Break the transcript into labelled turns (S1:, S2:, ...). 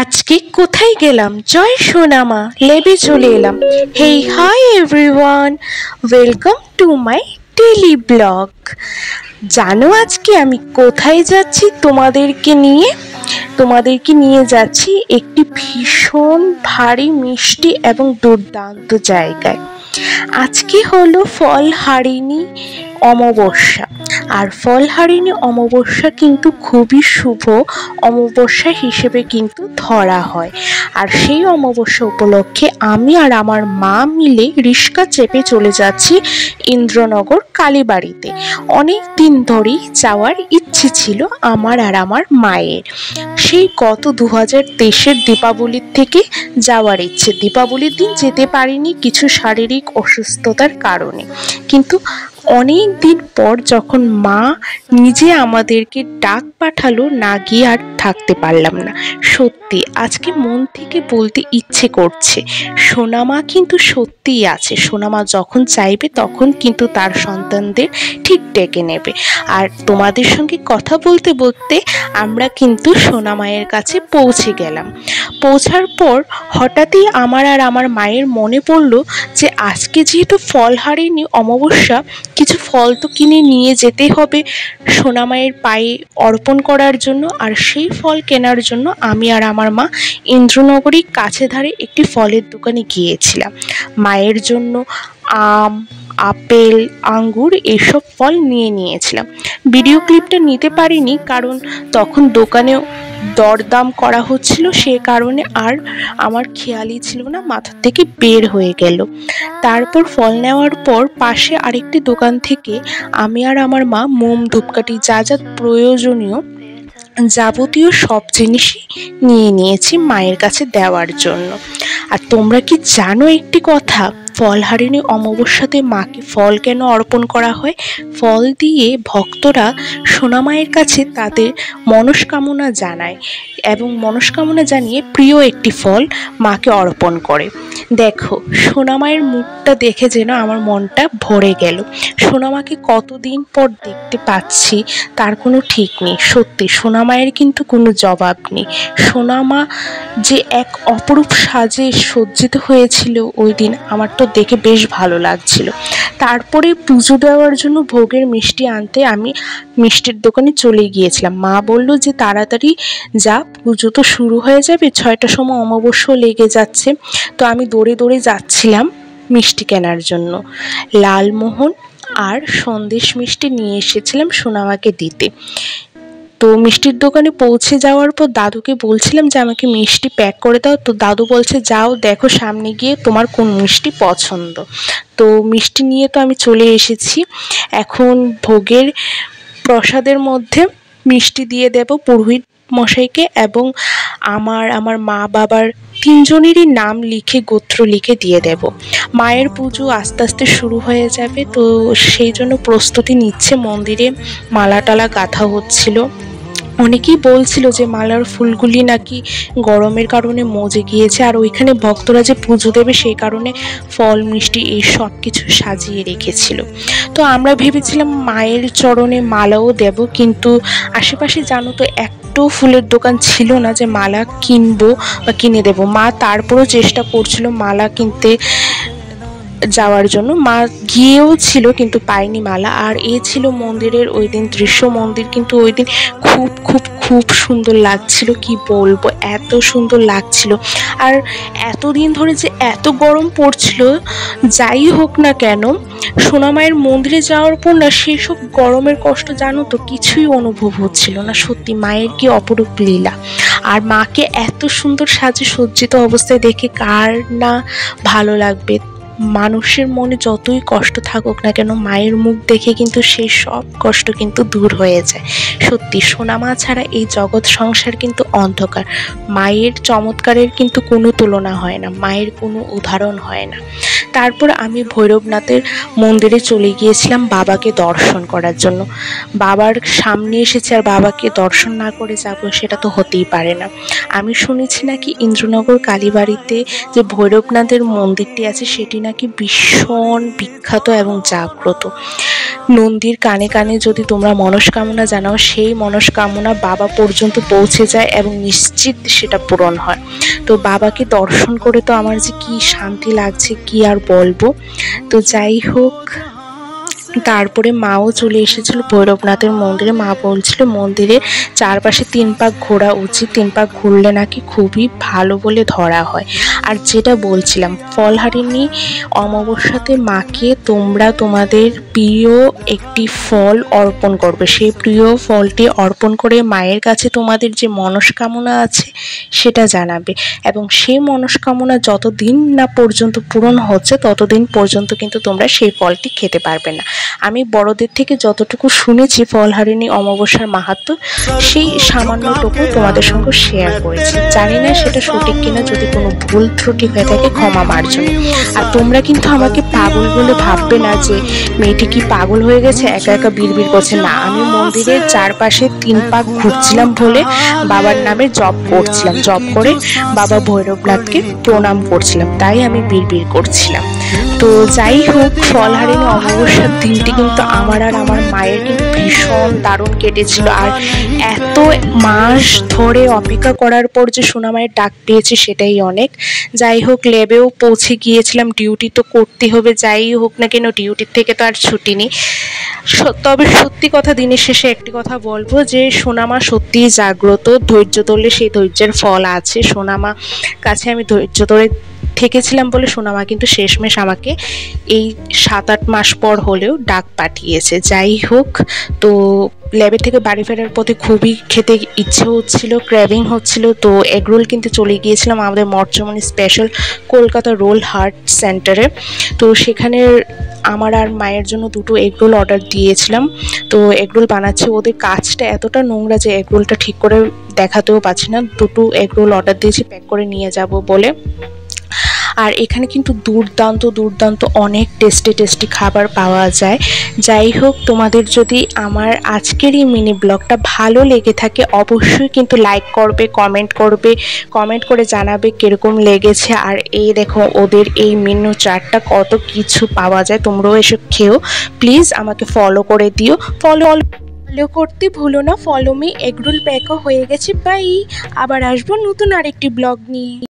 S1: আজকে কোথায় গেলাম? জয় সোনামা লেবে চলে এলাম। Hey hi everyone, welcome to my daily blog. জানো আজকে আমি কোথায় যাচ্ছি? তোমাদেরকে নিয়ে যাচ্ছি একটি ভীষণ ভারী মিষ্টি এবং দুর্দান্ত জায়গায়। আজকে হলো ফলহারিণী অমাবস্যা, আর ফলহারিণী অমাবস্যা কিন্তু খুবই শুভ অমাবস্যা হিসেবে কিন্তু ধরা হয়। আর সেই অমাবস্যা উপলক্ষে আমি আর আমার মা মিলে রিক্সা চেপে চলে যাচ্ছি ইন্দ্রনগর কালীবাড়িতে। অনেক দিন ধরেই যাওয়ার ইচ্ছে ছিল আমার আর আমার মায়ের। সেই গত 2023-এর দীপাবলির থেকে যাওয়ার ইচ্ছে। দীপাবলির দিন যেতে পারিনি কিছু শারীরিক অসুস্থতার কারণে, কিন্তু অনেক দিন পর যখন মা নিজে আমাদেরকে ডাক পাঠালো, না গিয়ে আর থাকতে পারলাম না। সত্যি আজকে মন থেকে বলতে ইচ্ছে করছে, সোনামা কিন্তু সত্যিই আছে। সোনামা যখন চাইবে তখন কিন্তু তার সন্তানদের ঠিক ডেকে নেবে। আর তোমাদের সঙ্গে কথা বলতে বলতে আমরা কিন্তু সোনামায়ের কাছে পৌঁছে গেলাম। পৌঁছার পর হঠাৎই আমার আর আমার মায়ের মনে পড়ল যে আজকে যেহেতু ফলহারিণী অমাবস্যা, কিছু ফল তো কিনে নিয়ে যেতে হবে সোনামায়ের পায়ে অর্পণ করার জন্য। আর সেই ফল কেনার জন্য আমি আর আমার মা ইন্দ্রনগরী কাছে ধারে একটি ফলের দোকানে গিয়েছিলাম। মায়ের জন্য আম, আপেল, আঙ্গুর এসব ফল নিয়েছিলাম। ভিডিও ক্লিপটা নিতে পারিনি, কারণ তখন দোকানে দরদাম করা হচ্ছিল, সে কারণে আর আমার খেয়ালই ছিল না, মাথা থেকে বের হয়ে গেল। তারপর ফল নেওয়ার পর পাশে আরেকটি দোকান থেকে আমি আর আমার মা মোম, ধূপকাঠি, যা যা প্রয়োজনীয় যাবতীয় সব জিনিসই নিয়েছি মায়ের কাছে দেওয়ার জন্য। আর তোমরা কি জানো একটি কথা? ফলহারিণী অমাবস্যাতে মাকে ফল কেন অর্পণ করা হয়? ফল দিয়ে ভক্তরা সোনামায়ের কাছে তাদের মনস্কামনা জানায় এবং মনস্কামনা জানিয়ে প্রিয় একটি ফল মাকে অর্পণ করে। দেখো, সোনামায়ের মুখটা দেখে যেন আমার মনটা ভরে গেল। সোনামাকে কতদিন পর দেখতে পাচ্ছি তার কোনো ঠিক নেই। সত্যি সোনামায়ের কিন্তু কোনো জবাব নেই। সোনামা যে এক অপরূপ সাজে সজ্জিত হয়েছিল ওই দিন, আমার তো দেখে বেশ ভালো লাগছিল। তারপরে পুজো দেওয়ার জন্য ভোগের মিষ্টি আনতে আমি মিষ্টির দোকানে চলে গিয়েছিলাম। মা বলল যে তাড়াতাড়ি যা, পুজো তো শুরু হয়ে যাবে, 6টার সময় অমাবস্যা লেগে যাচ্ছে। তো আমি দৌড়ে যাচ্ছিলাম মিষ্টি কেনার জন্য। লালমোহন আর সন্দেশ মিষ্টি নিয়ে এসেছিলাম সোনামাকে দিতে। তো মিষ্টির দোকানে পৌঁছে যাওয়ার পর দাদুকে বলছিলাম যে আমাকে মিষ্টি প্যাক করে দাও। তো দাদু বলছে যাও দেখো সামনে গিয়ে তোমার কোন মিষ্টি পছন্দ। তো মিষ্টি নিয়ে তো আমি চলে এসেছি। এখন ভোগের প্রসাদের মধ্যে মিষ্টি দিয়ে দেব পুরোহিত মশাইকে, এবং আমার মা বাবার 3জনেরই নাম লিখে, গোত্র লিখে দিয়ে দেব। মায়ের পুজো আস্তে আস্তে শুরু হয়ে যাবে, তো সেই জন্য প্রস্তুতি নিচ্ছে। মন্দিরে মালা টালা গাঁথা হচ্ছিল। অনেকেই বলছিল যে মালার ফুলগুলি নাকি গরমের কারণে মজে গিয়েছে, আর ওইখানে ভক্তরা যে পুজো দেবে সেই কারণে ফল, মিষ্টি এই সব কিছু সাজিয়ে রেখেছিল। তো আমরা ভেবেছিলাম মায়ের চরণে মালাও দেব, কিন্তু আশেপাশে জানো তো একটু ফুলের দোকান ছিল না যে মালা কিনবো বা কিনে দেব। মা তারপরও চেষ্টা করছিল মালা কিনতে যাওয়ার জন্য। মা গিয়েও ছিল কিন্তু পায়নি মালা। আর ছিল মন্দিরের ওই দিন দৃশ্য। মন্দির কিন্তু ওই দিন খুব খুব খুব সুন্দর লাগছিল, কি বলবো, এত সুন্দর লাগছিল। আর এতদিন ধরে যে এত গরম পড়ছিল, যাই হোক না কেন সোনামায়ের মন্দিরে যাওয়ার পর না সেসব গরমের কষ্ট জানো তো কিছুই অনুভব হচ্ছিল না। সত্যি মায়ের কি অপরূপ লীলা। আর মাকে এত সুন্দর সাজে সজ্জিত অবস্থায় দেখে কার না ভালো লাগবে? মানুষের মনে যতই কষ্ট থাকুক না কেন, মায়ের মুখ দেখে কিন্তু সেই সব কষ্ট কিন্তু দূর হয়ে যায়। সত্যি সোনামা ছাড়া এই জগৎ সংসার কিন্তু অন্ধকার। মায়ের চমৎকারের কিন্তু কোনো তুলনা হয় না, মায়ের কোনো উদাহরণ হয় না। তারপর আমি ভৈরবনাথের মন্দিরে চলে গিয়েছিলাম বাবাকে দর্শন করার জন্য। বাবার সামনে এসেছে আর বাবাকে দর্শন না করে যাব, সেটা তো হতেই পারে না। আমি শুনেছি নাকি ইন্দ্রনগর কালীবাড়িতে যে ভৈরবনাথের মন্দিরটি আছে সেটি নাকি ভীষণ বিখ্যাত এবং জাগ্রত। নন্দীর কানে কানে যদি তোমরা মনস্কামনা জানাও, সেই মনস্কামনা বাবা পর্যন্ত পৌঁছে যায় এবং নিশ্চিত সেটা পূরণ হয়। তো বাবাকে দর্শন করে তো আমার যে কি শান্তি লাগছে কি আর বলবো। তো যাই হোক, তারপরে মাও চলে এসেছিল ভৈরবনাথের মন্দিরে। মা বলছিল মন্দিরের চারপাশে 3 পাক ঘোরা উচিত, 3 পাক ঘুরলে নাকি খুবই ভালো বলে ধরা হয়। আর যেটা বলছিলাম, ফলহারিণী অমাবস্যাতে মাকে তোমরা তোমাদের প্রিয় একটি ফল অর্পণ করবে। সেই প্রিয় ফলটি অর্পণ করে মায়ের কাছে তোমাদের যে মনস্কামনা আছে সেটা জানাবে, এবং সেই মনস্কামনা যতদিন না পর্যন্ত পূরণ হচ্ছে ততদিন পর্যন্ত কিন্তু তোমরা সেই ফলটি খেতে পারবে না। আমি বড়দের থেকে যতটুকু শুনেছি ফলহারিণী অমাবস্যার মাহাত্ম্য, সেই সামান্যটুকু তোমাদের সঙ্গে শেয়ার করেছি। জানি না সেটা সঠিক কিনা, যদি কোনো ভুল ত্রুটি হয়ে থাকে ক্ষমা মার্জনা। আর তোমরা কিন্তু আমাকে পাগল বলে ভাববে না যে মেয়েটি কি পাগল হয়ে গেছে, একা একা বিড়বিড় করছে। না, আমি মন্দিরের চারপাশে 3 পাক ঘুরছিলাম বলে বাবার নামে জপ করছিলাম, জপ করে বাবা ভৈরবনাথকে প্রণাম করছিলাম, তাই আমি বিড়বিড় করছিলাম। তো যাই হোক, ফলহারিণী অমাবস্যার দিনটি কিন্তু আমার আর আমার মায়ের কিন্তু ভীষণ দারুণ কেটেছিল। আর এত মাস ধরে অপেক্ষা করার পর যে সোনা মায়ের ডাক পেয়েছে সেটাই অনেক। যাই হোক, ল্যাবেও পৌঁছে গিয়েছিলাম, ডিউটি তো করতে হবে, যাই হোক না কেন ডিউটির থেকে তো আর ছুটি নেই। তবে সত্যি কথা, দিনের শেষে একটি কথা বলবো যে সোনামা সত্যিই জাগ্রত, ধৈর্য ধরলে সেই ধৈর্যের ফল আছে। সোনামা কাছে আমি ধৈর্য ধরে থেকেছিলাম বলে সোনামা কিন্তু শেষমেশ আমাকে এই 7-8 মাস পর হলেও ডাক পাঠিয়েছে। যাই হোক, তো ল্যাবের থেকে বাড়ি ফেরার পথে খুবই খেতে ইচ্ছে হচ্ছিল, ক্র্যাভিং হচ্ছিল। তো এগরোল কিনতে চলে গিয়েছিলাম আমাদের মঠচমনি স্পেশাল কলকাতা রোল হার্ট সেন্টারে। তো সেখানে আমার আর মায়ের জন্য 2টো এগরোল অর্ডার দিয়েছিলাম। তো এগরোল বানাচ্ছে, ওদের কাজটা এতটা নোংরা যে এগরোলটা ঠিক করে দেখাতেও পাচ্ছি না। 2টো এগরোল অর্ডার দিয়েছি প্যাক করে নিয়ে যাব বলে। আর এখানে কিন্তু দুর্দান্ত অনেক টেস্টি খাবার পাওয়া যায়। যাই হোক, তোমাদের যদি আমার আজকের এই মিনি ব্লগটা ভালো লেগে থাকে অবশ্যই কিন্তু লাইক করবে, কমেন্ট করে জানাবে কীরকম লেগেছে। আর এই দেখো ওদের এই মেনু চার্টটা, কত কিছু পাওয়া যায়, তোমরাও এসে খেও। প্লিজ আমাকে ফলো করে দিও, ফলো করতে ভুলো না। ফলো মি, এগরোল প্যাকও হয়ে গেছে। বাই, আবার আসবো নতুন আরেকটি ব্লগ নিয়ে।